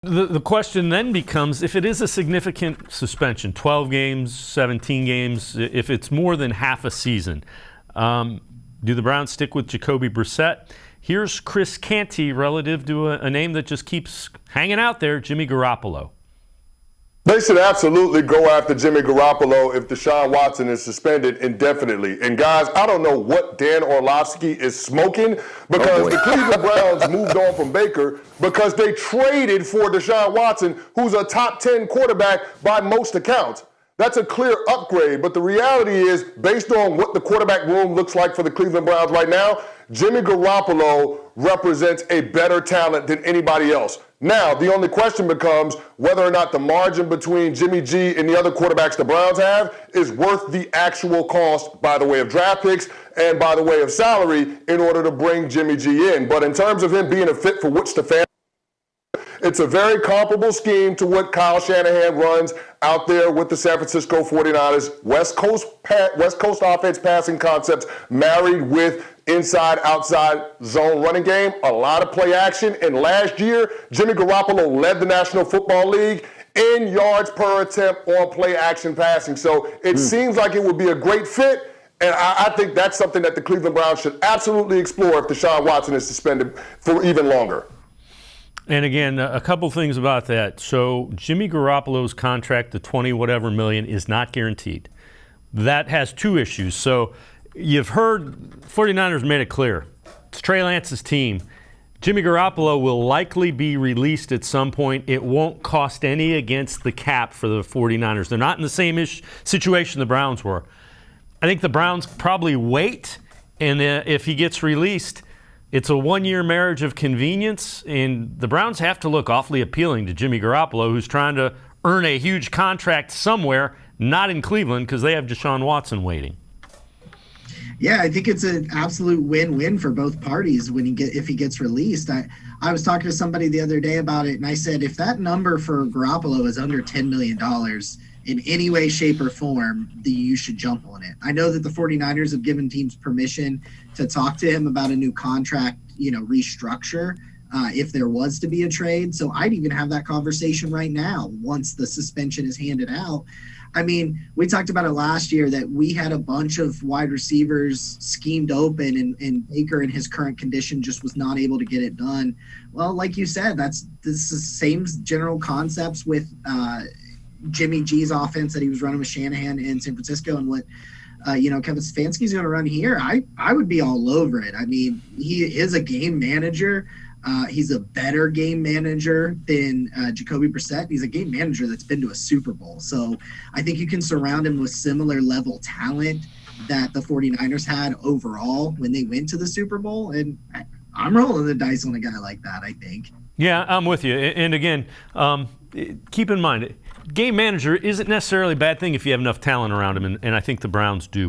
The question then becomes, if it is a significant suspension, 12 games, 17 games, if it's more than half a season, do the Browns stick with Jacoby Brissett? Here's Chris Canty relative to a name that just keeps hanging out there, Jimmy Garoppolo. They should absolutely go after Jimmy Garoppolo if Deshaun Watson is suspended indefinitely. And guys, I don't know what Dan Orlovsky is smoking, because the Cleveland Browns moved on from Baker because they traded for Deshaun Watson, who's a top 10 quarterback by most accounts. That's a clear upgrade, but the reality is, based on what the quarterback room looks like for the Cleveland Browns right now, Jimmy Garoppolo represents a better talent than anybody else. Now, the only question becomes whether or not the margin between Jimmy G and the other quarterbacks the Browns have is worth the actual cost by the way of draft picks and by the way of salary in order to bring Jimmy G in. But in terms of him being a fit for which Stefanski, it's a very comparable scheme to what Kyle Shanahan runs out there with the San Francisco 49ers. West Coast offense passing concepts married with inside-outside zone running game, a lot of play action. And last year, Jimmy Garoppolo led the National Football League in yards per attempt on play action passing. So it seems like it would be a great fit. And I think that's something that the Cleveland Browns should absolutely explore if Deshaun Watson is suspended for even longer. And again, a couple things about that. So Jimmy Garoppolo's contract, the 20-whatever million, is not guaranteed. That has two issues. So you've heard 49ers made it clear. It's Trey Lance's team. Jimmy Garoppolo will likely be released at some point. It won't cost any against the cap for the 49ers. They're not in the same situation the Browns were. I think the Browns probably wait, and if he gets released, it's a one-year marriage of convenience, and the Browns have to look awfully appealing to Jimmy Garoppolo, who's trying to earn a huge contract somewhere, not in Cleveland, because they have Deshaun Watson waiting. Yeah, I think it's an absolute win-win for both parties if he gets released. I was talking to somebody the other day about it, and I said, if that number for Garoppolo is under $10 million in any way, shape, or form, you should jump on it. I know that the 49ers have given teams permission to talk to him about a new contract, restructure, if there was to be a trade. So I'd even have that conversation right now once the suspension is handed out. I mean, we talked about it last year that we had a bunch of wide receivers schemed open, and Baker in his current condition just was not able to get it done. Well, like you said, this is the same general concepts with Jimmy G's offense that he was running with Shanahan in San Francisco, and what Kevin Stefanski's going to run here. I would be all over it. I mean, he is a game manager. He's a better game manager than Jacoby Brissett. He's a game manager that's been to a Super Bowl. So I think you can surround him with similar level talent that the 49ers had overall when they went to the Super Bowl. And I'm rolling the dice on a guy like that, I think. Yeah, I'm with you. And again, keep in mind, game manager isn't necessarily a bad thing if you have enough talent around him, and I think the Browns do.